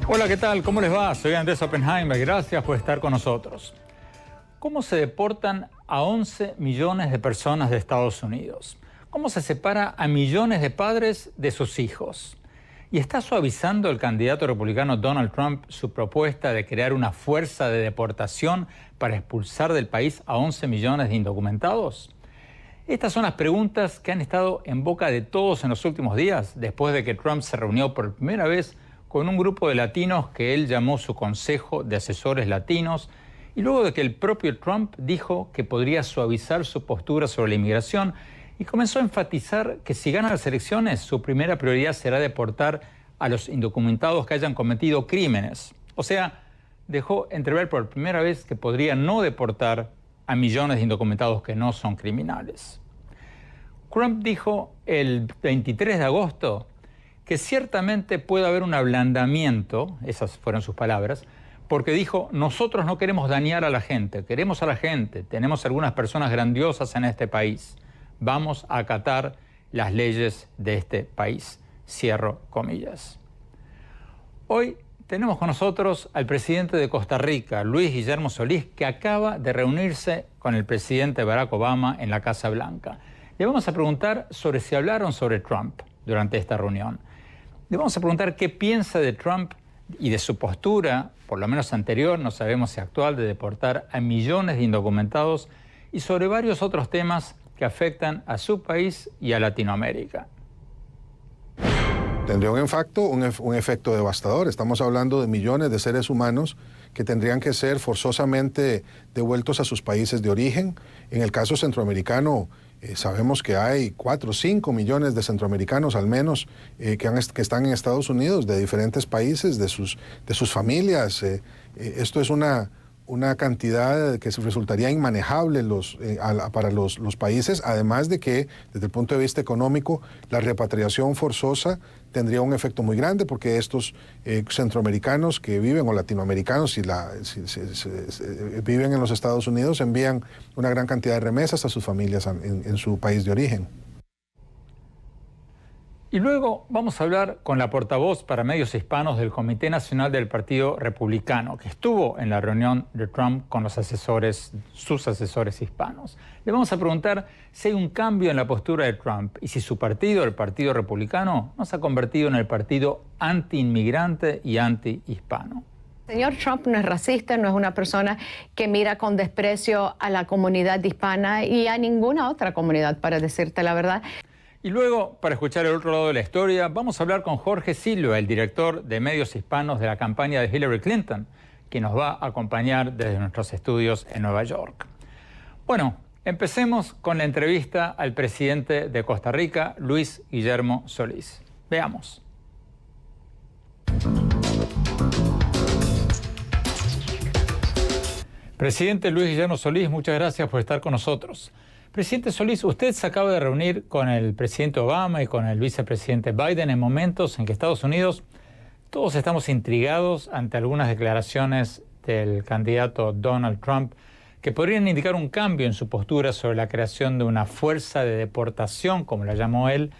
Hola, ¿qué tal? ¿Cómo les va? Soy Andrés Oppenheimer. Gracias por estar con nosotros. ¿Cómo se deportan a 11 millones de personas de Estados Unidos? ¿Cómo se separa a millones de padres de sus hijos? ¿Y está suavizando el candidato republicano Donald Trump su propuesta de crear una fuerza de deportación para expulsar del país a 11 millones de indocumentados? Estas son las preguntas que han estado en boca de todos en los últimos días, después de que Trump se reunió por primera vez con un grupo de latinos que él llamó su Consejo de Asesores Latinos, y luego de que el propio Trump dijo que podría suavizar su postura sobre la inmigración y comenzó a enfatizar que si gana las elecciones, su primera prioridad será deportar a los indocumentados que hayan cometido crímenes. O sea, dejó entrever por primera vez que podría no deportar a millones de indocumentados que no son criminales. Trump dijo el 23 de agosto que ciertamente puede haber un ablandamiento, esas fueron sus palabras, porque dijo, nosotros no queremos dañar a la gente, queremos a la gente, tenemos algunas personas grandiosas en este país, vamos a acatar las leyes de este país, cierro comillas. Hoy tenemos con nosotros al presidente de Costa Rica, Luis Guillermo Solís, que acaba de reunirse con el presidente Barack Obama en la Casa Blanca. Le vamos a preguntar sobre si hablaron sobre Trump durante esta reunión. Le vamos a preguntar qué piensa de Trump y de su postura, por lo menos anterior, no sabemos si actual, de deportar a millones de indocumentados, y sobre varios otros temas que afectan a su país y a Latinoamérica. Tendría un efecto devastador. Estamos hablando de millones de seres humanos que tendrían que ser forzosamente devueltos a sus países de origen. En el caso centroamericano, sabemos que hay 4 o 5 millones de centroamericanos al menos que están en Estados Unidos, de diferentes países, de sus familias. Esto es una cantidad que resultaría inmanejable para los países, además de que, desde el punto de vista económico, la repatriación forzosa tendría un efecto muy grande, porque estos centroamericanos que viven, o latinoamericanos, si viven en los Estados Unidos, envían una gran cantidad de remesas a sus familias en su país de origen. Y luego vamos a hablar con la portavoz para medios hispanos del Comité Nacional del Partido Republicano, que estuvo en la reunión de Trump con sus asesores hispanos. Le vamos a preguntar si hay un cambio en la postura de Trump y si su partido, el Partido Republicano, no se ha convertido en el partido anti-inmigrante y anti-hispano. Señor Trump no es racista, no es una persona que mira con desprecio a la comunidad hispana y a ninguna otra comunidad, para decirte la verdad. Y luego, para escuchar el otro lado de la historia, vamos a hablar con Jorge Silva, el director de medios hispanos de la campaña de Hillary Clinton, que nos va a acompañar desde nuestros estudios en Nueva York. Bueno, empecemos con la entrevista al presidente de Costa Rica, Luis Guillermo Solís. Veamos. Presidente Luis Guillermo Solís, muchas gracias por estar con nosotros. Presidente Solís, usted se acaba de reunir con el presidente Obama y con el vicepresidente Biden en momentos en que Estados Unidos, todos estamos intrigados ante algunas declaraciones del candidato Donald Trump que podrían indicar un cambio en su postura sobre la creación de una fuerza de deportación, como la llamó él,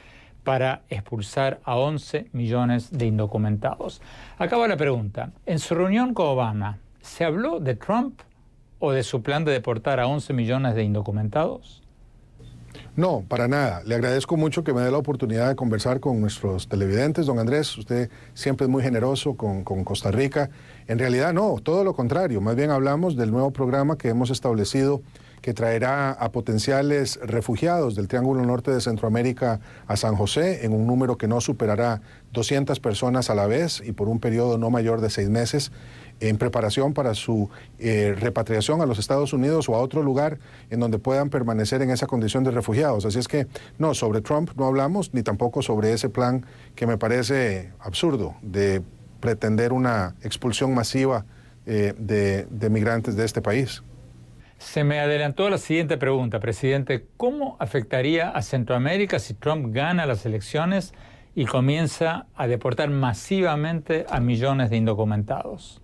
para expulsar a 11 millones de indocumentados. Acaba la pregunta. En su reunión con Obama, ¿se habló de Trump o de su plan de deportar a 11 millones de indocumentados? No, para nada. Le agradezco mucho que me dé la oportunidad de conversar con nuestros televidentes. Don Andrés, usted siempre es muy generoso con Costa Rica. En realidad no, todo lo contrario. Más bien hablamos del nuevo programa que hemos establecido que traerá a potenciales refugiados del Triángulo Norte de Centroamérica a San José en un número que no superará 200 personas a la vez y por un periodo no mayor de 6 meses, en preparación para su repatriación a los Estados Unidos o a otro lugar en donde puedan permanecer en esa condición de refugiados. Así es que no, sobre Trump no hablamos, ni tampoco sobre ese plan que me parece absurdo de pretender una expulsión masiva de migrantes de este país. Se me adelantó la siguiente pregunta, presidente. ¿Cómo afectaría a Centroamérica si Trump gana las elecciones y comienza a deportar masivamente a millones de indocumentados?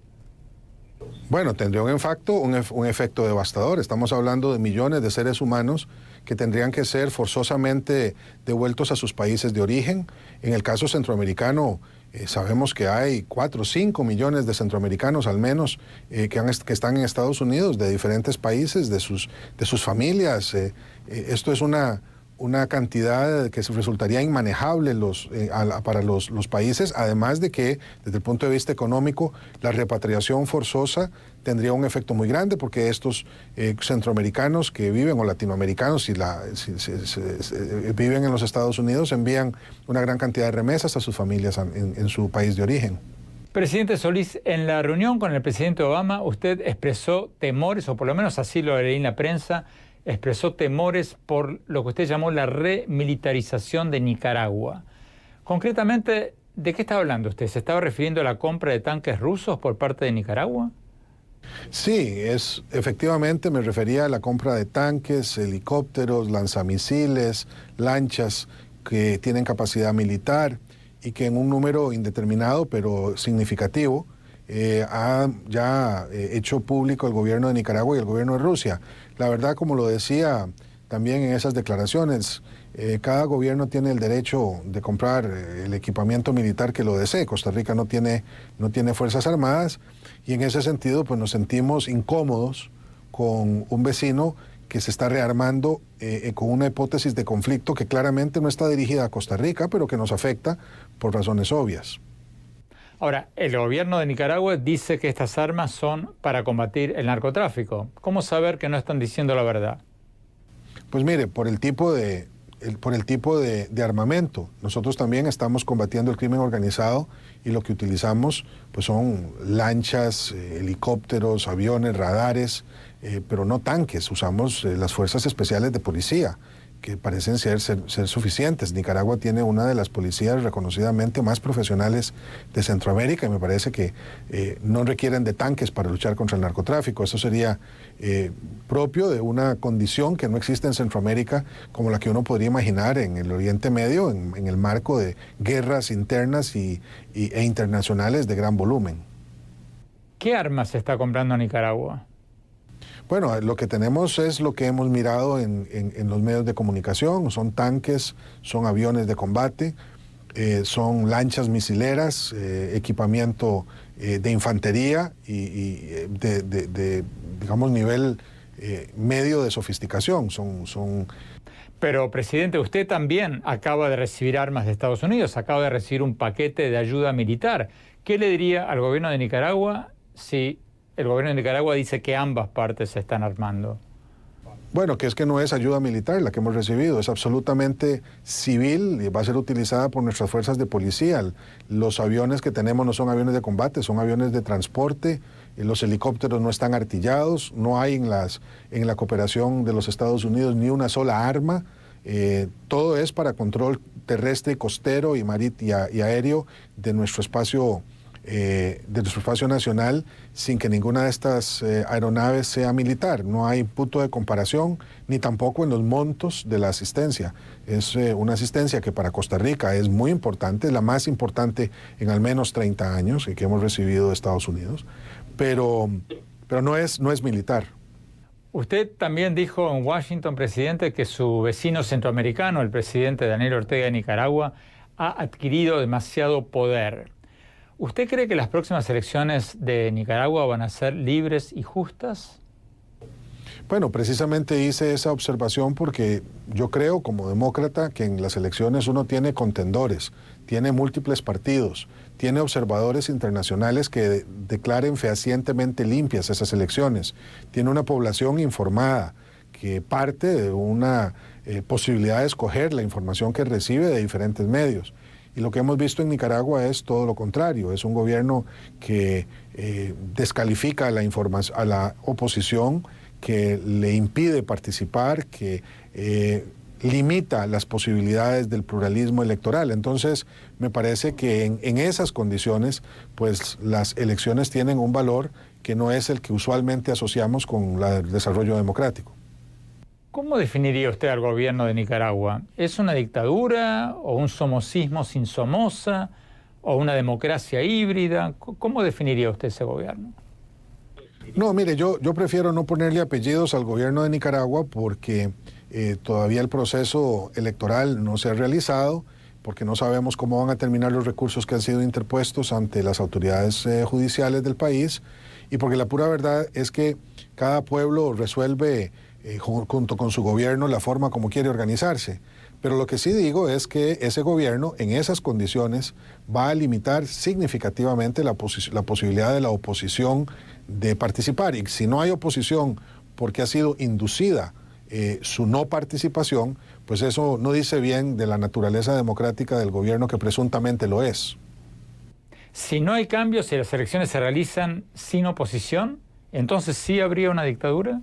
Bueno, tendría un efecto devastador. Estamos hablando de millones de seres humanos que tendrían que ser forzosamente devueltos a sus países de origen. En el caso centroamericano, sabemos que hay 4 o 5 millones de centroamericanos al menos que están en Estados Unidos, de diferentes países, de sus familias. Esto es una cantidad que resultaría inmanejable para los países, además de que, desde el punto de vista económico, la repatriación forzosa tendría un efecto muy grande, porque estos centroamericanos que viven, o latinoamericanos, viven en los Estados Unidos, envían una gran cantidad de remesas a sus familias en su país de origen. Presidente Solís, en la reunión con el presidente Obama, usted expresó temores, o por lo menos así lo leí en la prensa, expresó temores por lo que usted llamó la remilitarización de Nicaragua. Concretamente, ¿de qué estaba hablando usted? ¿Se estaba refiriendo a la compra de tanques rusos por parte de Nicaragua? Sí, efectivamente me refería a la compra de tanques, helicópteros, lanzamisiles, lanchas que tienen capacidad militar y que en un número indeterminado pero significativo ha ya hecho público el gobierno de Nicaragua y el gobierno de Rusia. La verdad, como lo decía también en esas declaraciones, cada gobierno tiene el derecho de comprar el equipamiento militar que lo desee. Costa Rica no tiene fuerzas armadas, y en ese sentido pues nos sentimos incómodos con un vecino que se está rearmando con una hipótesis de conflicto que claramente no está dirigida a Costa Rica, pero que nos afecta por razones obvias. Ahora, el gobierno de Nicaragua dice que estas armas son para combatir el narcotráfico. ¿Cómo saber que no están diciendo la verdad? Pues mire, por el tipo de armamento. Nosotros también estamos combatiendo el crimen organizado, y lo que utilizamos pues son lanchas, helicópteros, aviones, radares, pero no tanques. Usamos las fuerzas especiales de policía, que parecen ser suficientes. Nicaragua tiene una de las policías reconocidamente más profesionales de Centroamérica, y me parece que no requieren de tanques para luchar contra el narcotráfico. Eso sería propio de una condición que no existe en Centroamérica, como la que uno podría imaginar en el Oriente Medio, en el marco de guerras internas e internacionales de gran volumen. ¿Qué armas se está comprando a Nicaragua? Bueno, lo que tenemos es lo que hemos mirado en los medios de comunicación. Son tanques, son aviones de combate, son lanchas misileras, equipamiento de infantería y de digamos, nivel medio de sofisticación. Pero, presidente, usted también acaba de recibir armas de Estados Unidos, acaba de recibir un paquete de ayuda militar. ¿Qué le diría al gobierno de Nicaragua si el gobierno de Nicaragua dice que ambas partes se están armando? Bueno, que es que no es ayuda militar la que hemos recibido, es absolutamente civil y va a ser utilizada por nuestras fuerzas de policía. Los aviones que tenemos no son aviones de combate, son aviones de transporte. Los helicópteros no están artillados, no hay en la cooperación de los Estados Unidos ni una sola arma. Todo es para control terrestre, costero y aéreo de nuestro espacio nacional, sin que ninguna de estas aeronaves sea militar. No hay punto de comparación, ni tampoco en los montos de la asistencia. Es una asistencia que para Costa Rica es muy importante, es la más importante en al menos 30 años que hemos recibido de Estados Unidos, pero no es militar. Usted también dijo en Washington, presidente, que su vecino centroamericano, el presidente Daniel Ortega de Nicaragua, ha adquirido demasiado poder. ¿Usted cree que las próximas elecciones de Nicaragua van a ser libres y justas? Bueno, precisamente hice esa observación porque yo creo, como demócrata, que en las elecciones uno tiene contendores, tiene múltiples partidos, tiene observadores internacionales que declaren fehacientemente limpias esas elecciones, tiene una población informada que parte de una posibilidad de escoger la información que recibe de diferentes medios. Y lo que hemos visto en Nicaragua es todo lo contrario, es un gobierno que descalifica a la oposición, que le impide participar, que limita las posibilidades del pluralismo electoral. Entonces, me parece que en esas condiciones, pues las elecciones tienen un valor que no es el que usualmente asociamos con el desarrollo democrático. ¿Cómo definiría usted al gobierno de Nicaragua? ¿Es una dictadura o un somocismo sin Somoza o una democracia híbrida? ¿Cómo definiría usted ese gobierno? No, mire, yo prefiero no ponerle apellidos al gobierno de Nicaragua porque todavía el proceso electoral no se ha realizado, porque no sabemos cómo van a terminar los recursos que han sido interpuestos ante las autoridades judiciales del país, y porque la pura verdad es que cada pueblo resuelve junto con su gobierno la forma como quiere organizarse. Pero lo que sí digo es que ese gobierno, en esas condiciones, va a limitar significativamente la posibilidad de la oposición de participar. Y si no hay oposición porque ha sido inducida su no participación, pues eso no dice bien de la naturaleza democrática del gobierno que presuntamente lo es. Si no hay cambios y las elecciones se realizan sin oposición, ¿entonces sí habría una dictadura?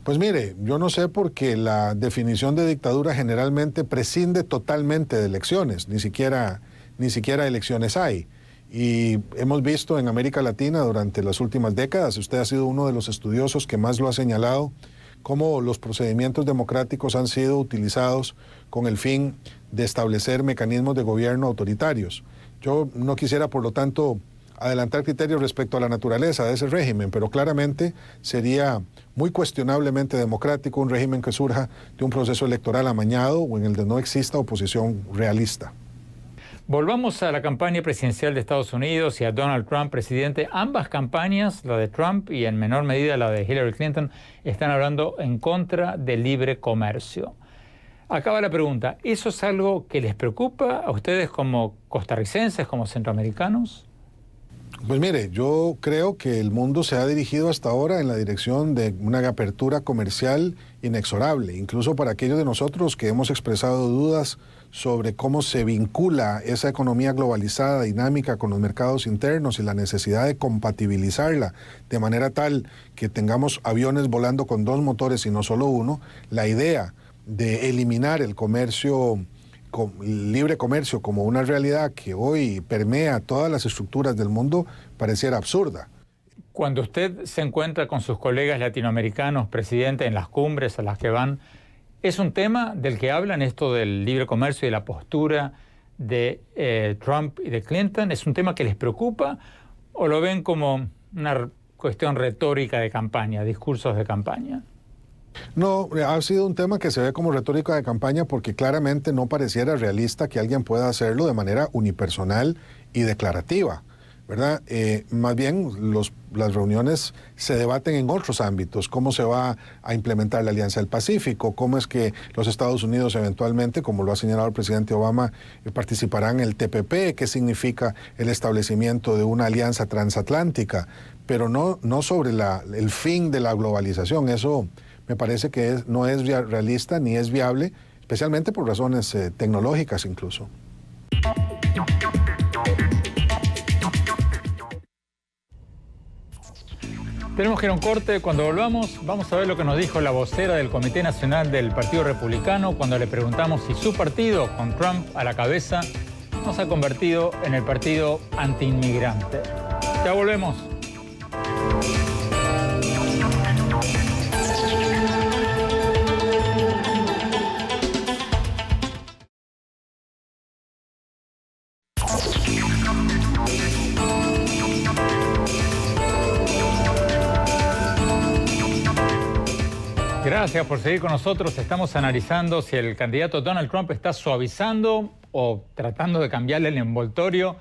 Pues mire, yo no sé porque la definición de dictadura generalmente prescinde totalmente de elecciones, ni siquiera elecciones hay. Y hemos visto en América Latina durante las últimas décadas, usted ha sido uno de los estudiosos que más lo ha señalado, cómo los procedimientos democráticos han sido utilizados con el fin de establecer mecanismos de gobierno autoritarios. Yo no quisiera, por lo tanto, adelantar criterios respecto a la naturaleza de ese régimen, pero claramente sería muy cuestionablemente democrático un régimen que surja de un proceso electoral amañado o en el de no exista oposición realista. Volvamos a la campaña presidencial de Estados Unidos y a Donald Trump, presidente. Ambas campañas, la de Trump y en menor medida la de Hillary Clinton, están hablando en contra del libre comercio. Acaba la pregunta, ¿eso es algo que les preocupa a ustedes como costarricenses, como centroamericanos? Pues mire, yo creo que el mundo se ha dirigido hasta ahora en la dirección de una apertura comercial inexorable, incluso para aquellos de nosotros que hemos expresado dudas sobre cómo se vincula esa economía globalizada, dinámica con los mercados internos y la necesidad de compatibilizarla de manera tal que tengamos aviones volando con dos motores y no solo uno. La idea de eliminar el comercio, libre comercio como una realidad que hoy permea todas las estructuras del mundo pareciera absurda. Cuando usted se encuentra con sus colegas latinoamericanos, presidente, en las cumbres a las que van, ¿es un tema del que hablan esto del libre comercio y de la postura de Trump y de Clinton? ¿Es un tema que les preocupa o lo ven como una cuestión retórica de campaña, discursos de campaña? No, ha sido un tema que se ve como retórica de campaña porque claramente no pareciera realista que alguien pueda hacerlo de manera unipersonal y declarativa, ¿verdad? Más bien las reuniones se debaten en otros ámbitos, cómo se va a implementar la Alianza del Pacífico, cómo es que los Estados Unidos eventualmente, como lo ha señalado el presidente Obama, participarán en el TPP, qué significa el establecimiento de una alianza transatlántica, pero no sobre el fin de la globalización. Eso me parece que no es realista ni es viable, especialmente por razones tecnológicas incluso. Tenemos que ir a un corte. Cuando volvamos, vamos a ver lo que nos dijo la vocera del Comité Nacional del Partido Republicano cuando le preguntamos si su partido, con Trump a la cabeza, no se ha convertido en el partido antiinmigrante. Ya volvemos. Gracias por seguir con nosotros. Estamos analizando si el candidato Donald Trump está suavizando o tratando de cambiarle el envoltorio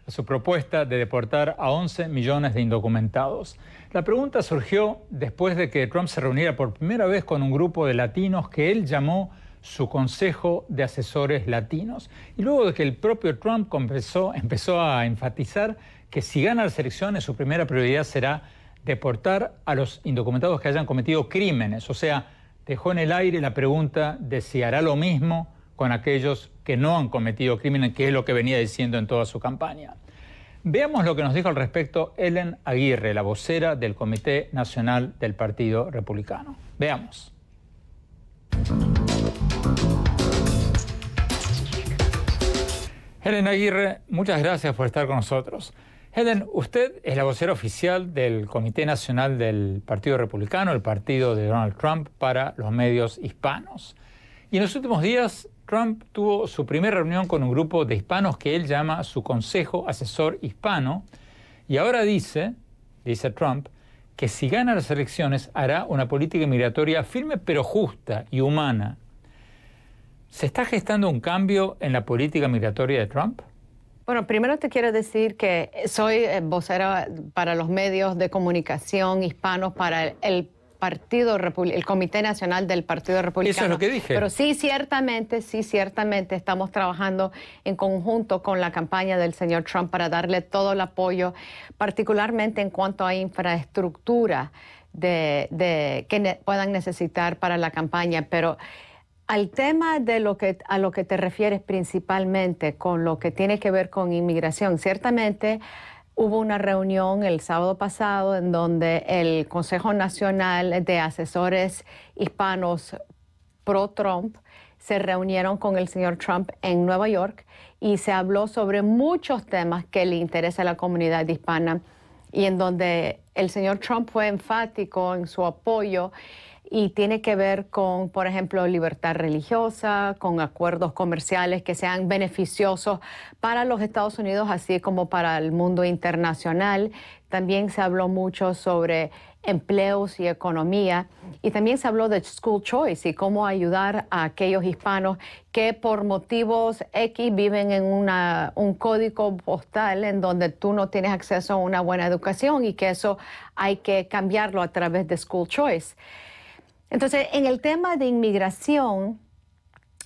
a su propuesta de deportar a 11 millones de indocumentados. La pregunta surgió después de que Trump se reuniera por primera vez con un grupo de latinos que él llamó su Consejo de Asesores Latinos. Y luego de que el propio Trump empezó a enfatizar que si gana las elecciones, su primera prioridad será deportar a los indocumentados que hayan cometido crímenes. O sea, dejó en el aire la pregunta de si hará lo mismo con aquellos que no han cometido crímenes, que es lo que venía diciendo en toda su campaña. Veamos lo que nos dijo al respecto Helen Aguirre, la vocera del Comité Nacional del Partido Republicano. Veamos. Helen Aguirre, muchas gracias por estar con nosotros. Helen, usted es la vocera oficial del Comité Nacional del Partido Republicano, el partido de Donald Trump, para los medios hispanos. Y en los últimos días, Trump tuvo su primera reunión con un grupo de hispanos que él llama su Consejo Asesor Hispano. Y ahora dice Trump, que si gana las elecciones hará una política migratoria firme pero justa y humana. ¿Se está gestando un cambio en la política migratoria de Trump? Bueno, primero te quiero decir que soy vocera para los medios de comunicación hispanos para el Comité Nacional del Partido Republicano. Eso es lo que dije. Pero sí, ciertamente estamos trabajando en conjunto con la campaña del señor Trump para darle todo el apoyo, particularmente en cuanto a infraestructura que puedan necesitar para la campaña. Pero al tema de a lo que te refieres principalmente, con lo que tiene que ver con inmigración, ciertamente hubo una reunión el sábado pasado en donde el Consejo Nacional de Asesores Hispanos pro-Trump se reunieron con el señor Trump en Nueva York y se habló sobre muchos temas que le interesa a la comunidad hispana y en donde el señor Trump fue enfático en su apoyo y tiene que ver con, por ejemplo, libertad religiosa, con acuerdos comerciales que sean beneficiosos para los Estados Unidos, así como para el mundo internacional. También se habló mucho sobre empleos y economía, y también se habló de school choice y cómo ayudar a aquellos hispanos que por motivos X viven en un código postal en donde tú no tienes acceso a una buena educación y que eso hay que cambiarlo a través de school choice. Entonces, en el tema de inmigración,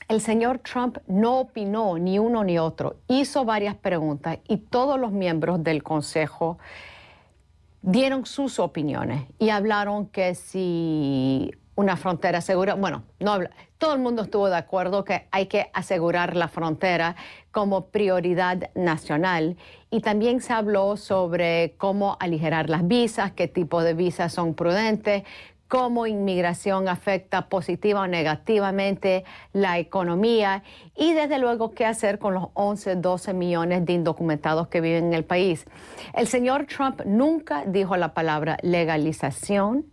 el señor Trump no opinó ni uno ni otro. Hizo varias preguntas y todos los miembros del Consejo dieron sus opiniones y hablaron que si una frontera segura, bueno, todo el mundo estuvo de acuerdo que hay que asegurar la frontera como prioridad nacional. Y también se habló sobre cómo aligerar las visas, qué tipo de visas son prudentes, cómo inmigración afecta positiva o negativamente la economía y desde luego qué hacer con los 12 millones de indocumentados que viven en el país. El señor Trump nunca dijo la palabra legalización,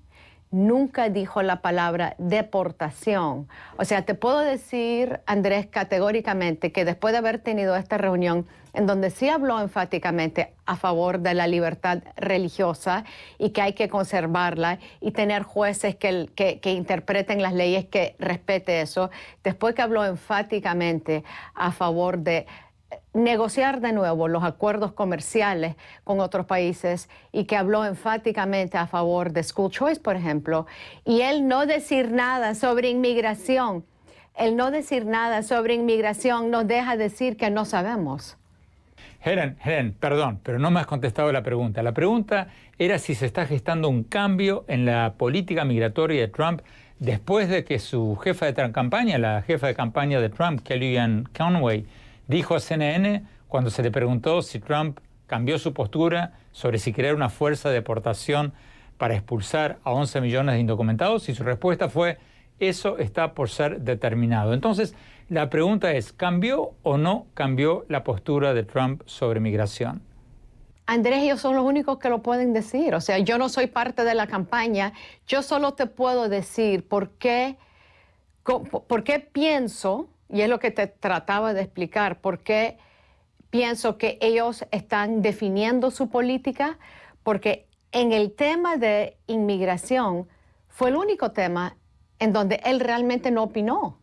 nunca dijo la palabra deportación. O sea, te puedo decir, Andrés, categóricamente que después de haber tenido esta reunión en donde sí habló enfáticamente a favor de la libertad religiosa y que hay que conservarla y tener jueces que interpreten las leyes que respete eso, después que habló enfáticamente a favor de negociar de nuevo los acuerdos comerciales con otros países y que habló enfáticamente a favor de school choice, por ejemplo, y él no decir nada sobre inmigración, nos deja decir que no sabemos. Helen, perdón, pero no me has contestado la pregunta. La pregunta era si se está gestando un cambio en la política migratoria de Trump después de que su jefa de campaña, la jefa de campaña de Trump, Kellyanne Conway, dijo a CNN cuando se le preguntó si Trump cambió su postura sobre si crear una fuerza de deportación para expulsar a 11 millones de indocumentados, y su respuesta fue: eso está por ser determinado. Entonces, la pregunta es, ¿cambió o no cambió la postura de Trump sobre migración? Andrés, ellos son los únicos que lo pueden decir. O sea, yo no soy parte de la campaña. Yo solo te puedo decir por qué pienso, y es lo que te trataba de explicar, por qué pienso que ellos están definiendo su política, porque en el tema de inmigración fue el único tema en donde él realmente no opinó.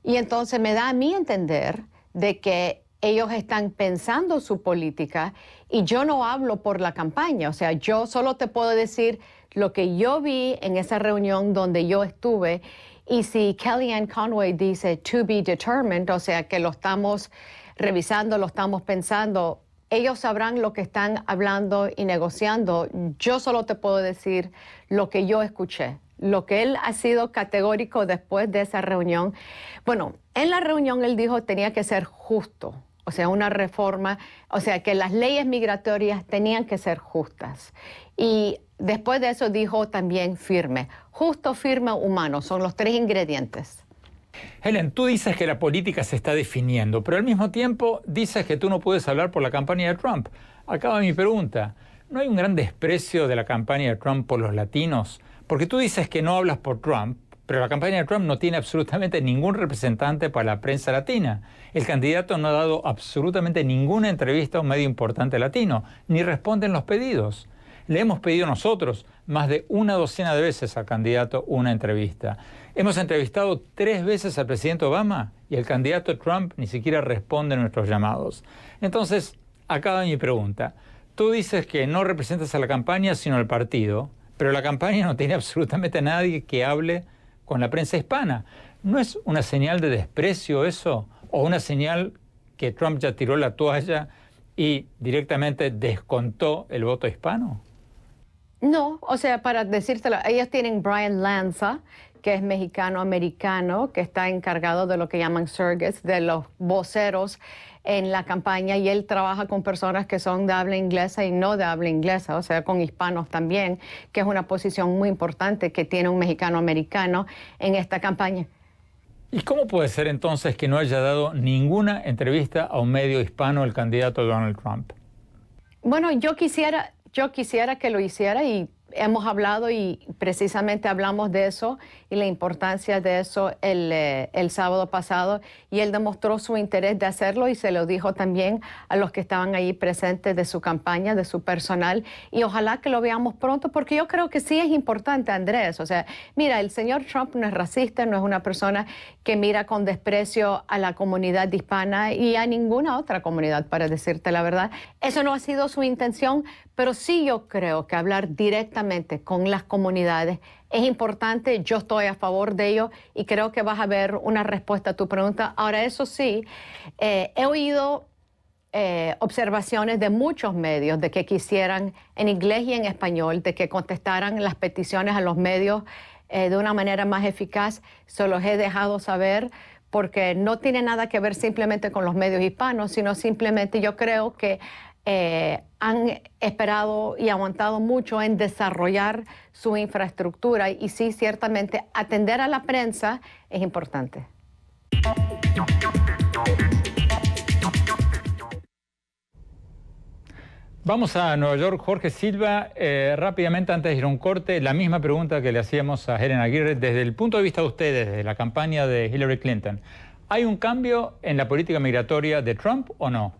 Y entonces me da a mí entender de que ellos están pensando su política y yo no hablo por la campaña. O sea, yo solo te puedo decir lo que yo vi en esa reunión donde yo estuve. Y si Kellyanne Conway dice to be determined, o sea, que lo estamos revisando, lo estamos pensando, ellos sabrán lo que están hablando y negociando. Yo solo te puedo decir lo que yo escuché. Lo que él ha sido categórico después de esa reunión. Bueno, en la reunión él dijo que tenía que ser justo, o sea, una reforma, o sea, que las leyes migratorias tenían que ser justas. Y después de eso dijo también firme. Justo, firme, humano, son los tres ingredientes. Helen, tú dices que la política se está definiendo, pero al mismo tiempo dices que tú no puedes hablar por la campaña de Trump. Acaba mi pregunta. ¿No hay un gran desprecio de la campaña de Trump por los latinos? Porque tú dices que no hablas por Trump, pero la campaña de Trump no tiene absolutamente ningún representante para la prensa latina. El candidato no ha dado absolutamente ninguna entrevista a un medio importante latino, ni responden los pedidos. Le hemos pedido nosotros más de una docena de veces al candidato una entrevista. Hemos entrevistado 3 veces al presidente Obama y el candidato Trump ni siquiera responde a nuestros llamados. Entonces, acaba mi pregunta. Tú dices que no representas a la campaña sino al partido, pero la campaña no tiene absolutamente a nadie que hable con la prensa hispana. ¿No es una señal de desprecio eso? ¿O una señal que Trump ya tiró la toalla y directamente descontó el voto hispano? No, o sea, para decírtelo, ellos tienen Brian Lanza, que es mexicano-americano, que está encargado de lo que llaman surrogates, de los voceros en la campaña, y él trabaja con personas que son de habla inglesa y no de habla inglesa, o sea, con hispanos también, que es una posición muy importante que tiene un mexicano-americano en esta campaña. ¿Y cómo puede ser entonces que no haya dado ninguna entrevista a un medio hispano el candidato Donald Trump? Bueno, yo quisiera que lo hiciera, y hemos hablado y precisamente hablamos de eso y la importancia de eso el sábado pasado, y él demostró su interés de hacerlo y se lo dijo también a los que estaban ahí presentes de su campaña, de su personal, y ojalá que lo veamos pronto, porque yo creo que sí es importante, Andrés. O sea, mira, el señor Trump no es racista, no es una persona que mira con desprecio a la comunidad hispana y a ninguna otra comunidad, para decirte la verdad. Eso no ha sido su intención, pero sí yo creo que hablar directamente con las comunidades es importante. Yo estoy a favor de ello y creo que vas a ver una respuesta a tu pregunta. Ahora, eso sí, he oído observaciones de muchos medios de que quisieran, en inglés y en español, de que contestaran las peticiones a los medios de una manera más eficaz. Se los he dejado saber, porque no tiene nada que ver simplemente con los medios hispanos, sino simplemente yo creo que han esperado y aguantado mucho en desarrollar su infraestructura, y sí, ciertamente, atender a la prensa es importante. Vamos a Nueva York. Jorge Silva, rápidamente antes de ir a un corte, la misma pregunta que le hacíamos a Helen Aguirre. Desde el punto de vista de ustedes, desde la campaña de Hillary Clinton, ¿hay un cambio en la política migratoria de Trump o no?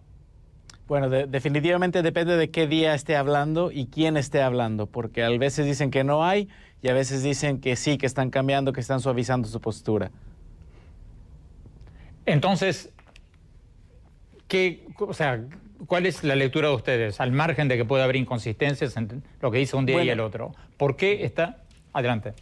Bueno, definitivamente depende de qué día esté hablando y quién esté hablando, porque a veces dicen que no hay y a veces dicen que sí, que están cambiando, que están suavizando su postura. Entonces, ¿cuál es la lectura de ustedes? Al margen de que pueda haber inconsistencias en lo que dice un día y el otro. ¿Por qué está? Adelante.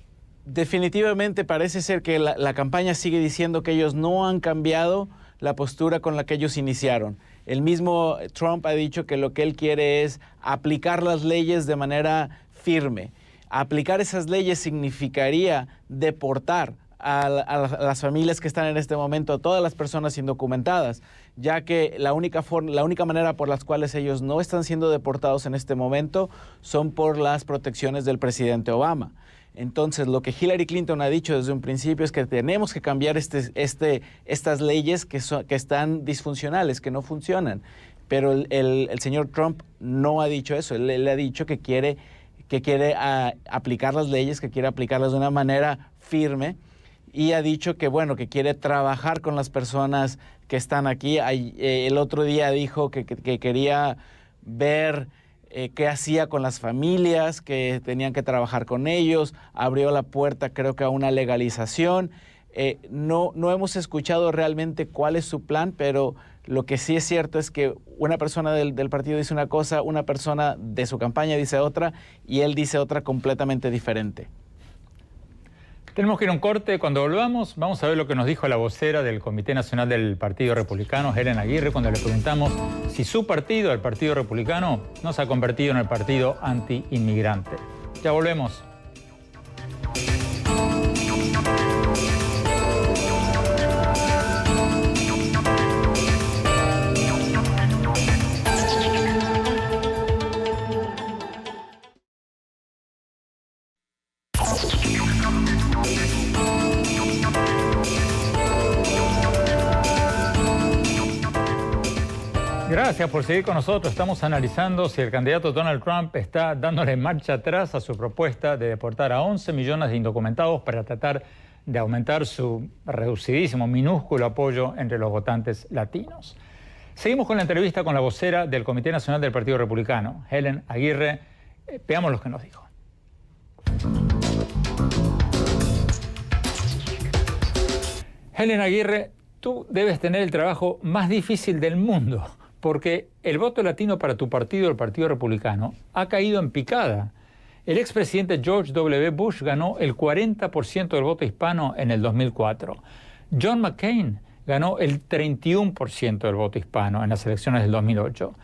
Definitivamente parece ser que la campaña sigue diciendo que ellos no han cambiado la postura con la que ellos iniciaron. El mismo Trump ha dicho que lo que él quiere es aplicar las leyes de manera firme. Aplicar esas leyes significaría deportar a las familias que están en este momento, a todas las personas indocumentadas, ya que la única manera por las cuales ellos no están siendo deportados en este momento son por las protecciones del presidente Obama. Entonces, lo que Hillary Clinton ha dicho desde un principio es que tenemos que cambiar estas leyes que están disfuncionales, que no funcionan. Pero el señor Trump no ha dicho eso. Él ha dicho que quiere aplicar las leyes, que quiere aplicarlas de una manera firme, y ha dicho que, bueno, que quiere trabajar con las personas que están aquí. El otro día dijo que quería ver qué hacía con las familias, que tenían que trabajar con ellos. Abrió la puerta, creo que, a una legalización. No hemos escuchado realmente cuál es su plan, pero lo que sí es cierto es que una persona del partido dice una cosa, una persona de su campaña dice otra, y él dice otra completamente diferente. Tenemos que ir a un corte. Cuando volvamos, vamos a ver lo que nos dijo la vocera del Comité Nacional del Partido Republicano, Helen Aguirre, cuando le preguntamos si su partido, el Partido Republicano, no se ha convertido en el partido anti-inmigrante. Ya volvemos. Gracias por seguir con nosotros. Estamos analizando si el candidato Donald Trump está dándole marcha atrás a su propuesta de deportar a 11 millones de indocumentados para tratar de aumentar su reducidísimo, minúsculo apoyo entre los votantes latinos. Seguimos con la entrevista con la vocera del Comité Nacional del Partido Republicano, Helen Aguirre. Veamos lo que nos dijo. Helen Aguirre, tú debes tener el trabajo más difícil del mundo, porque el voto latino para tu partido, el Partido Republicano, ha caído en picada. El expresidente George W. Bush ganó el 40% del voto hispano en el 2004. John McCain ganó el 31% del voto hispano en las elecciones del 2008.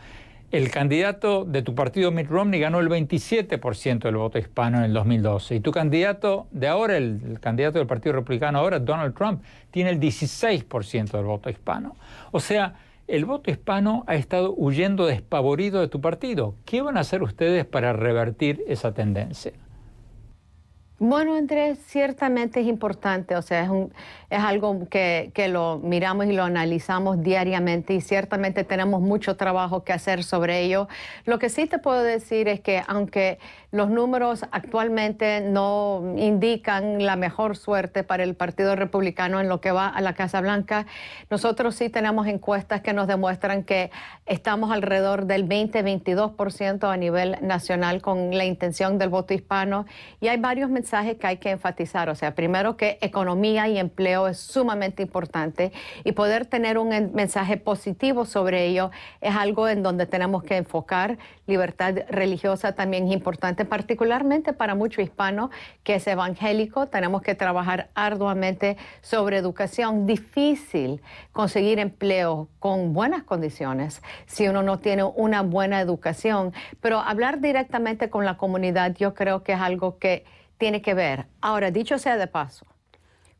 El candidato de tu partido, Mitt Romney, ganó el 27% del voto hispano en el 2012. Y tu candidato de ahora, el candidato del Partido Republicano ahora, Donald Trump, tiene el 16% del voto hispano. O sea, el voto hispano ha estado huyendo despavorido de tu partido. ¿Qué van a hacer ustedes para revertir esa tendencia? Bueno, Andrés, ciertamente es importante, o sea, es algo que lo miramos y lo analizamos diariamente y ciertamente tenemos mucho trabajo que hacer sobre ello. Lo que sí te puedo decir es que aunque los números actualmente no indican la mejor suerte para el Partido Republicano en lo que va a la Casa Blanca, nosotros sí tenemos encuestas que nos demuestran que estamos alrededor del 20-22% a nivel nacional con la intención del voto hispano y hay varios mensajes que hay que enfatizar. O sea, primero que economía y empleo es sumamente importante y poder tener un mensaje positivo sobre ello es algo en donde tenemos que enfocar. Libertad religiosa también es importante, particularmente para muchos hispanos que es evangélico. Tenemos que trabajar arduamente sobre educación. Difícil conseguir empleo con buenas condiciones si uno no tiene una buena educación, pero hablar directamente con la comunidad yo creo que es algo que tiene que ver. Ahora, dicho sea de paso,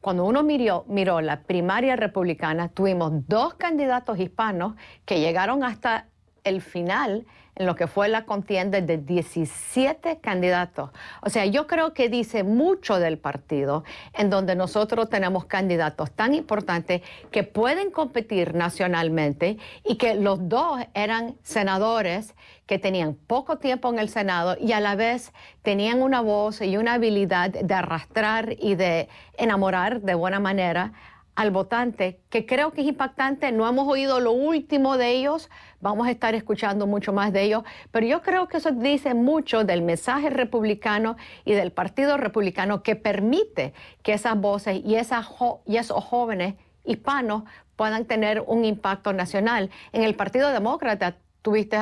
cuando uno miró la primaria republicana, tuvimos 2 candidatos hispanos que llegaron hasta el final en lo que fue la contienda de 17 candidatos. O sea, yo creo que dice mucho del partido en donde nosotros tenemos candidatos tan importantes que pueden competir nacionalmente y que los 2 eran senadores que tenían poco tiempo en el Senado y a la vez tenían una voz y una habilidad de arrastrar y de enamorar de buena manera al votante, que creo que es impactante. No hemos oído lo último de ellos, vamos a estar escuchando mucho más de ellos, pero yo creo que eso dice mucho del mensaje republicano y del Partido Republicano que permite que esas voces y esos jóvenes hispanos puedan tener un impacto nacional. En el Partido Demócrata tuviste,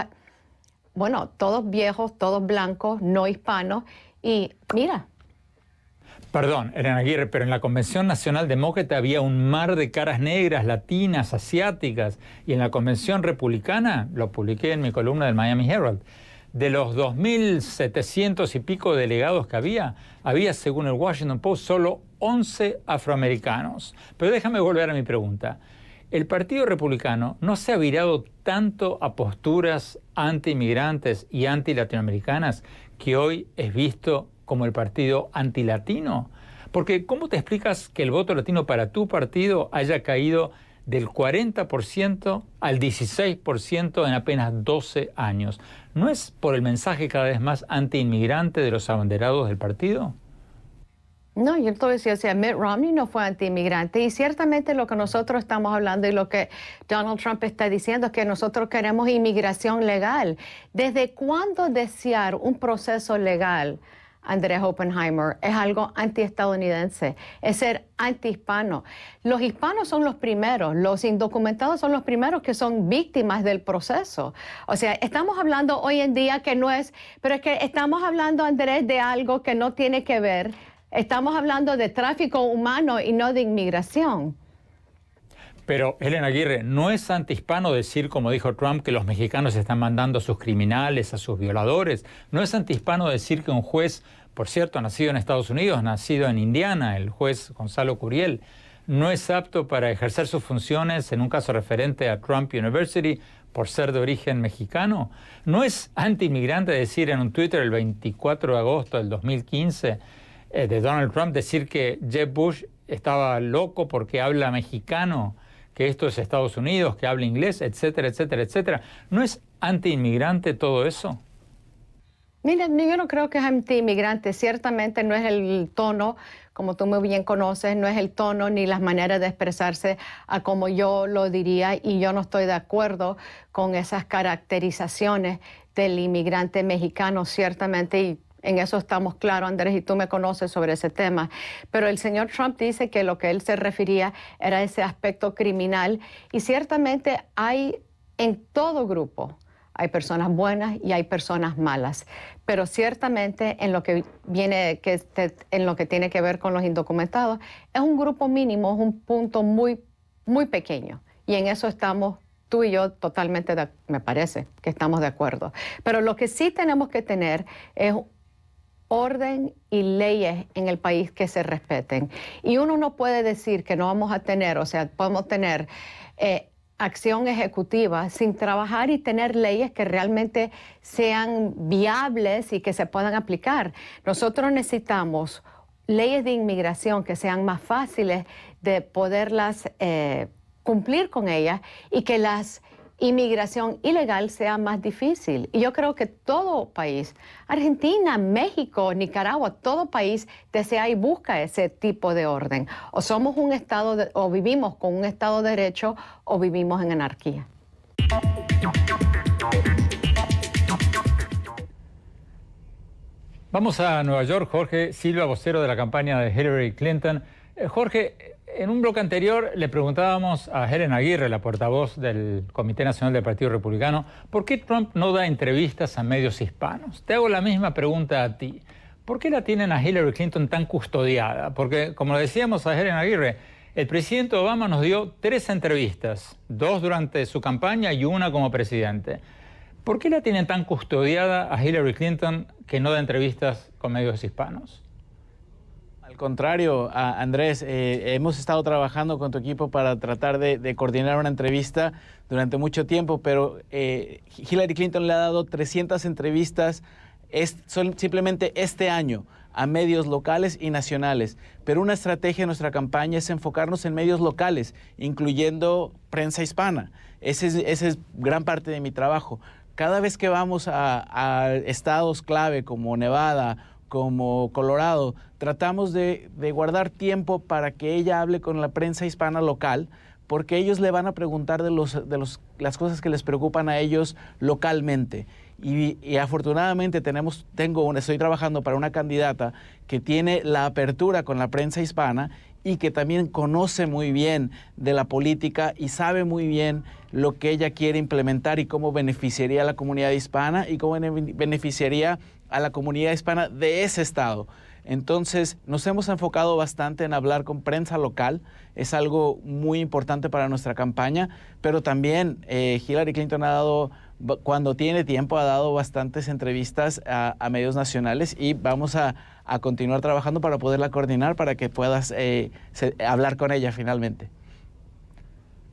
bueno, todos viejos, todos blancos, no hispanos, y mira. Perdón, Helen Aguirre, pero en la Convención Nacional Demócrata había un mar de caras negras, latinas, asiáticas, y en la Convención Republicana, lo publiqué en mi columna del Miami Herald, de los 2.700 y pico delegados que había, según el Washington Post, solo 11 afroamericanos. Pero déjame volver a mi pregunta. ¿El Partido Republicano no se ha virado tanto a posturas anti-inmigrantes y anti-latinoamericanas que hoy es visto como el partido antilatino? Porque ¿cómo te explicas que el voto latino para tu partido haya caído del 40% al 16% en apenas 12 años? ¿No es por el mensaje cada vez más anti-inmigrante de los abanderados del partido? No, yo te voy a decir, o sea, Mitt Romney no fue antiinmigrante y ciertamente lo que nosotros estamos hablando y lo que Donald Trump está diciendo es que nosotros queremos inmigración legal. ¿Desde cuándo desear un proceso legal, Andrés Oppenheimer, es algo antiestadounidense? Es ser antihispano. Los hispanos son los primeros, los indocumentados son los primeros que son víctimas del proceso. O sea, estamos hablando hoy en día que no es, pero es que estamos hablando, Andrés, de algo que no tiene que ver. Estamos hablando de tráfico humano y no de inmigración. Pero, Helen Aguirre, ¿no es antihispano decir, como dijo Trump, que los mexicanos están mandando a sus criminales, a sus violadores? ¿No es antihispano decir que un juez, por cierto, nacido en Estados Unidos, nacido en Indiana, el juez Gonzalo Curiel, no es apto para ejercer sus funciones en un caso referente a Trump University por ser de origen mexicano? ¿No es antiinmigrante decir en un Twitter el 24 de agosto del 2015 de Donald Trump, decir que Jeb Bush estaba loco porque habla mexicano, que esto es Estados Unidos, que habla inglés, etcétera, etcétera, etcétera? ¿No es antiinmigrante todo eso? Mira, yo no creo que es antiinmigrante. Ciertamente no es el tono, como tú muy bien conoces, no es el tono ni las maneras de expresarse a como yo lo diría, y yo no estoy de acuerdo con esas caracterizaciones del inmigrante mexicano, ciertamente, y En eso estamos claros, Andrés, y tú me conoces sobre ese tema. Pero el señor Trump dice que lo que él se refería era ese aspecto criminal, y ciertamente hay en todo grupo, hay personas buenas y hay personas malas, pero ciertamente en lo que en lo que tiene que ver con los indocumentados, es un grupo mínimo, es un punto muy, muy pequeño, y en eso estamos tú y yo totalmente, me parece que estamos de acuerdo. Pero lo que sí tenemos que tener es orden y leyes en el país que se respeten. Y uno no puede decir que no vamos a tener, o sea, podemos tener acción ejecutiva sin trabajar y tener leyes que realmente sean viables y que se puedan aplicar. Nosotros necesitamos leyes de inmigración que sean más fáciles de poderlas cumplir con ellas, y que la inmigración ilegal sea más difícil. Y yo creo que todo país, Argentina, México, Nicaragua, todo país desea y busca ese tipo de orden. O somos un estado, o vivimos con un estado de derecho, o vivimos en anarquía. Vamos a Nueva York. Jorge Silva, vocero de la campaña de Hillary Clinton. Jorge, en un bloque anterior le preguntábamos a Helen Aguirre, la portavoz del Comité Nacional del Partido Republicano, ¿por qué Trump no da entrevistas a medios hispanos? Te hago la misma pregunta a ti. ¿Por qué la tienen a Hillary Clinton tan custodiada? Porque, como le decíamos a Helen Aguirre, el presidente Obama nos dio 3 entrevistas, 2 durante su campaña y 1 como presidente. ¿Por qué la tienen tan custodiada a Hillary Clinton que no da entrevistas con medios hispanos? Al contrario, Andrés, hemos estado trabajando con tu equipo para tratar de coordinar una entrevista durante mucho tiempo, pero Hillary Clinton le ha dado 300 entrevistas simplemente este año a medios locales y nacionales. Pero una estrategia de nuestra campaña es enfocarnos en medios locales, incluyendo prensa hispana. Ese es gran parte de mi trabajo. Cada vez que vamos a estados clave como Nevada, como Colorado, tratamos de guardar tiempo para que ella hable con la prensa hispana local, porque ellos le van a preguntar de las cosas que les preocupan a ellos localmente. Y afortunadamente estoy trabajando para una candidata que tiene la apertura con la prensa hispana y que también conoce muy bien de la política y sabe muy bien lo que ella quiere implementar y cómo beneficiaría a la comunidad hispana y cómo beneficiaría a la comunidad hispana de ese estado. Entonces, nos hemos enfocado bastante en hablar con prensa local. Es algo muy importante para nuestra campaña, pero también Hillary Clinton cuando tiene tiempo, ha dado bastantes entrevistas a medios nacionales, y vamos a continuar trabajando para poderla coordinar para que puedas hablar con ella finalmente.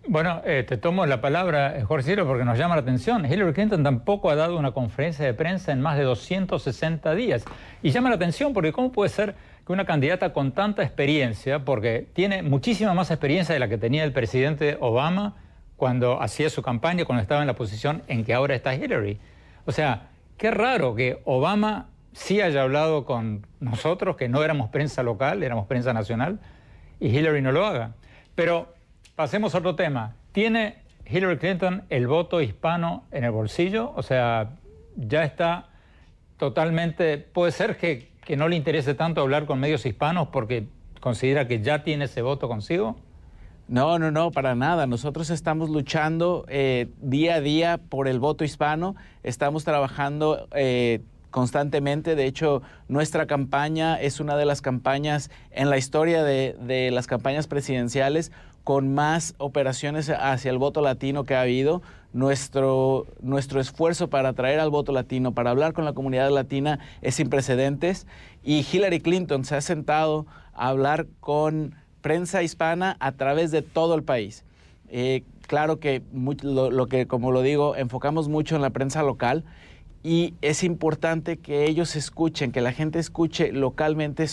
Bueno, te tomo la palabra, Jorge Silva, porque nos llama la atención. Hillary Clinton tampoco ha dado una conferencia de prensa en más de 260 días. Y llama la atención porque ¿cómo puede ser que una candidata con tanta experiencia, porque tiene muchísima más experiencia de la que tenía el presidente Obama cuando hacía su campaña, cuando estaba en la posición en que ahora está Hillary? O sea, qué raro que Obama sí haya hablado con nosotros, que no éramos prensa local, éramos prensa nacional, y Hillary no lo haga. Pero pasemos a otro tema. ¿Tiene Hillary Clinton el voto hispano en el bolsillo? O sea, ya está totalmente... Puede ser que no le interese tanto hablar con medios hispanos porque considera que ya tiene ese voto consigo. No, para nada. Nosotros estamos luchando día a día por el voto hispano. Estamos trabajando constantemente. De hecho, nuestra campaña es una de las campañas en la historia de las campañas presidenciales con más operaciones hacia el voto latino que ha habido. Nuestro esfuerzo para atraer al voto latino, para hablar con la comunidad latina, es sin precedentes. Y Hillary Clinton se ha sentado a hablar con prensa hispana a través de todo el país. Claro que, como lo digo, enfocamos mucho en la prensa local, y es importante que ellos escuchen, que la gente escuche localmente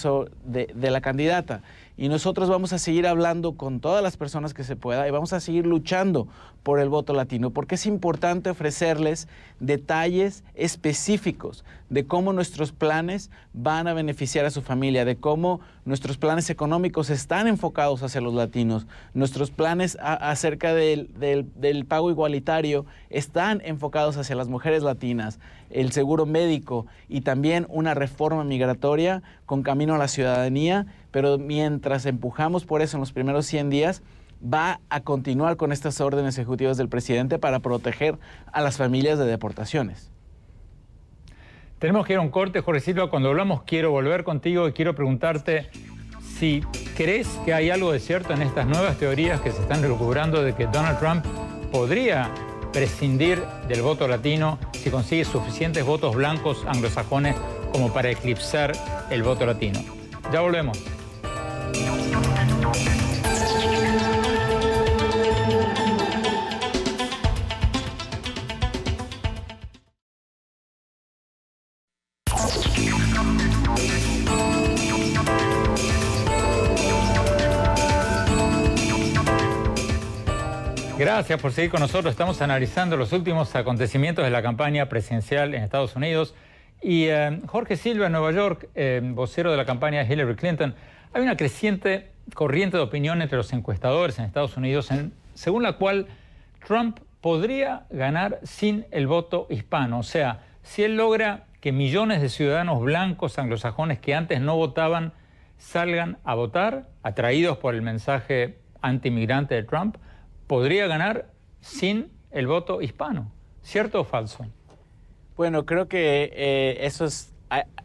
de la candidata. Y nosotros vamos a seguir hablando con todas las personas que se pueda y vamos a seguir luchando por el voto latino, porque es importante ofrecerles detalles específicos de cómo nuestros planes van a beneficiar a su familia, de cómo nuestros planes económicos están enfocados hacia los latinos, nuestros planes acerca del pago igualitario están enfocados hacia las mujeres latinas, el seguro médico y también una reforma migratoria con camino a la ciudadanía, pero mientras empujamos por eso en los primeros 100 días, va a continuar con estas órdenes ejecutivas del presidente para proteger a las familias de deportaciones. Tenemos que ir a un corte, Jorge Silva. Cuando hablamos quiero volver contigo y quiero preguntarte si crees que hay algo de cierto en estas nuevas teorías que se están recuperando de que Donald Trump podría prescindir del voto latino si consigue suficientes votos blancos anglosajones como para eclipsar el voto latino. Ya volvemos. Gracias por seguir con nosotros. Estamos analizando los últimos acontecimientos de la campaña presidencial en Estados Unidos. Y Jorge Silva, en Nueva York, vocero de la campaña de Hillary Clinton, hay una creciente corriente de opinión entre los encuestadores en Estados Unidos, según la cual Trump podría ganar sin el voto hispano. O sea, si él logra que millones de ciudadanos blancos anglosajones que antes no votaban salgan a votar, atraídos por el mensaje anti-inmigrante de Trump, podría ganar sin el voto hispano. ¿Cierto o falso? Bueno, creo que eso es...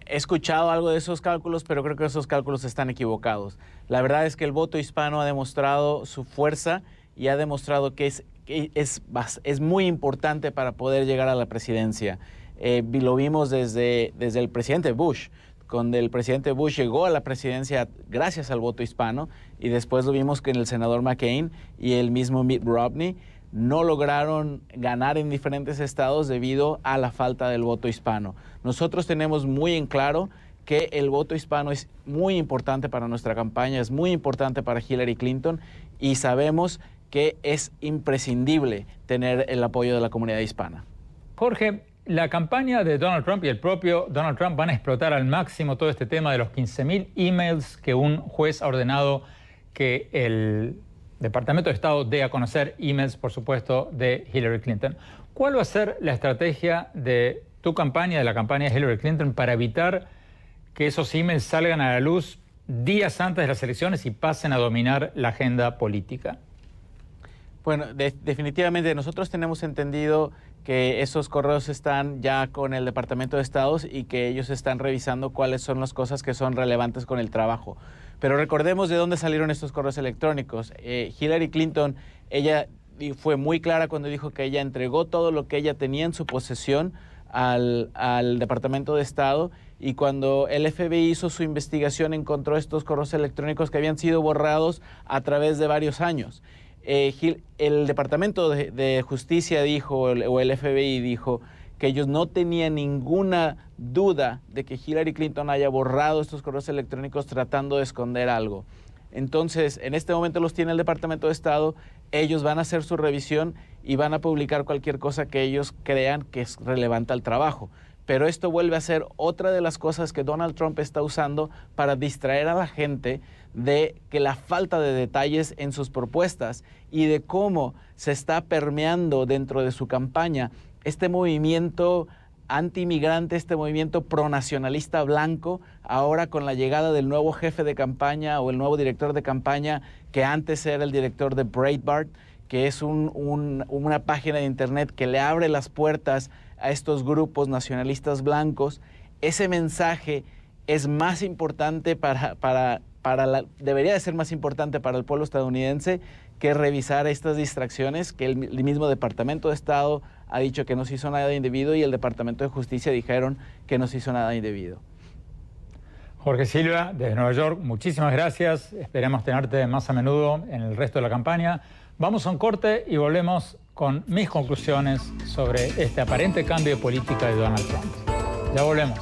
He escuchado algo de esos cálculos, pero creo que esos cálculos están equivocados. La verdad es que el voto hispano ha demostrado su fuerza y ha demostrado que es muy importante para poder llegar a la presidencia. Lo vimos desde el presidente Bush. Cuando el presidente Bush llegó a la presidencia gracias al voto hispano, y después lo vimos que el senador McCain y el mismo Mitt Romney no lograron ganar en diferentes estados debido a la falta del voto hispano. Nosotros tenemos muy en claro que el voto hispano es muy importante para nuestra campaña, es muy importante para Hillary Clinton, y sabemos que es imprescindible tener el apoyo de la comunidad hispana. Jorge, la campaña de Donald Trump y el propio Donald Trump van a explotar al máximo todo este tema de los 15.000 emails que un juez ha ordenado que el Departamento de Estado dé a conocer, emails, por supuesto, de Hillary Clinton. ¿Cuál va a ser la estrategia de tu campaña, de la campaña de Hillary Clinton, para evitar que esos emails salgan a la luz días antes de las elecciones y pasen a dominar la agenda política? Bueno, definitivamente nosotros tenemos entendido que esos correos están ya con el Departamento de Estado y que ellos están revisando cuáles son las cosas que son relevantes con el trabajo. Pero recordemos de dónde salieron estos correos electrónicos. Hillary Clinton, ella fue muy clara cuando dijo que ella entregó todo lo que ella tenía en su posesión al Departamento de Estado, y cuando el FBI hizo su investigación encontró estos correos electrónicos que habían sido borrados a través de varios años. El Departamento de Justicia dijo, o el FBI dijo, que ellos no tenían ninguna duda de que Hillary Clinton haya borrado estos correos electrónicos tratando de esconder algo. Entonces, en este momento los tiene el Departamento de Estado, ellos van a hacer su revisión y van a publicar cualquier cosa que ellos crean que es relevante al trabajo. Pero esto vuelve a ser otra de las cosas que Donald Trump está usando para distraer a la gente de que la falta de detalles en sus propuestas y de cómo se está permeando dentro de su campaña este movimiento anti-inmigrante, este movimiento pronacionalista blanco, ahora con la llegada del nuevo jefe de campaña o el nuevo director de campaña, que antes era el director de Breitbart, que es una página de internet que le abre las puertas a estos grupos nacionalistas blancos. Ese mensaje es más importante debería de ser más importante para el pueblo estadounidense que revisar estas distracciones que el mismo Departamento de Estado ha dicho que no se hizo nada indebido y el Departamento de Justicia dijeron que no se hizo nada indebido. Jorge Silva, desde Nueva York, muchísimas gracias. Esperemos tenerte más a menudo en el resto de la campaña. Vamos a un corte y volvemos con mis conclusiones sobre este aparente cambio de política de Donald Trump. Ya volvemos.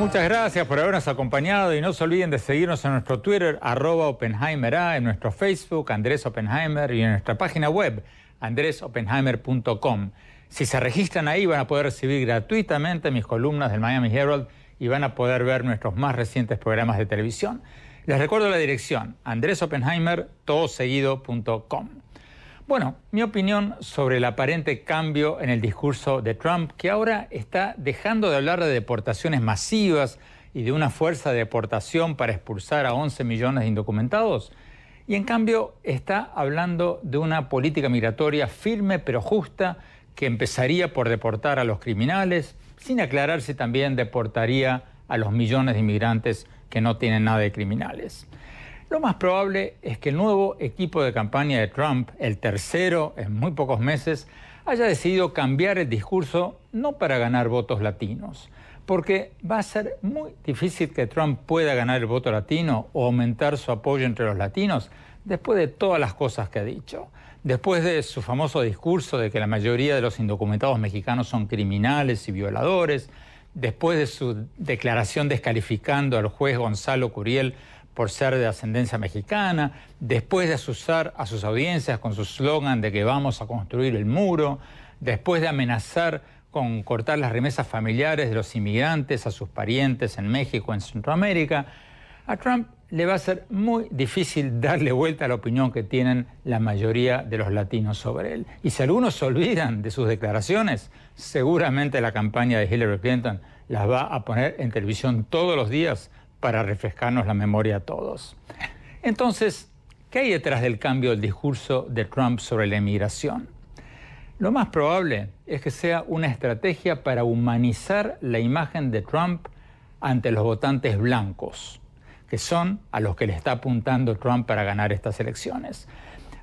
Muchas gracias por habernos acompañado y no se olviden de seguirnos en nuestro Twitter, @OppenheimerA, en nuestro Facebook, Andrés Oppenheimer, y en nuestra página web, andresoppenheimer.com. Si se registran ahí van a poder recibir gratuitamente mis columnas del Miami Herald y van a poder ver nuestros más recientes programas de televisión. Les recuerdo la dirección, andresoppenheimer.com. Bueno, mi opinión sobre el aparente cambio en el discurso de Trump, que ahora está dejando de hablar de deportaciones masivas y de una fuerza de deportación para expulsar a 11 millones de indocumentados, y en cambio está hablando de una política migratoria firme pero justa que empezaría por deportar a los criminales, sin aclarar si también deportaría a los millones de inmigrantes que no tienen nada de criminales. Lo más probable es que el nuevo equipo de campaña de Trump, el tercero en muy pocos meses, haya decidido cambiar el discurso no para ganar votos latinos, porque va a ser muy difícil que Trump pueda ganar el voto latino o aumentar su apoyo entre los latinos después de todas las cosas que ha dicho. Después de su famoso discurso de que la mayoría de los indocumentados mexicanos son criminales y violadores, después de su declaración descalificando al juez Gonzalo Curiel por ser de ascendencia mexicana, después de asusar a sus audiencias con su slogan de que vamos a construir el muro, después de amenazar con cortar las remesas familiares de los inmigrantes a sus parientes en México, en Centroamérica, a Trump le va a ser muy difícil darle vuelta a la opinión que tienen la mayoría de los latinos sobre él. Y si algunos se olvidan de sus declaraciones, seguramente la campaña de Hillary Clinton las va a poner en televisión todos los días para refrescarnos la memoria a todos. Entonces, ¿qué hay detrás del cambio del discurso de Trump sobre la inmigración? Lo más probable es que sea una estrategia para humanizar la imagen de Trump ante los votantes blancos, que son a los que le está apuntando Trump para ganar estas elecciones.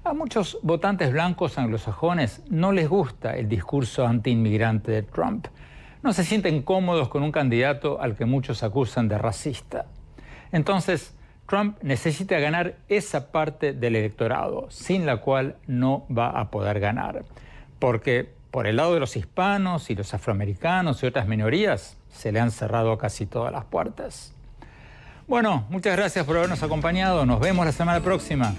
A muchos votantes blancos anglosajones no les gusta el discurso antiinmigrante de Trump. No se sienten cómodos con un candidato al que muchos acusan de racista. Entonces, Trump necesita ganar esa parte del electorado, sin la cual no va a poder ganar. Porque por el lado de los hispanos y los afroamericanos y otras minorías, se le han cerrado casi todas las puertas. Bueno, muchas gracias por habernos acompañado. Nos vemos la semana próxima.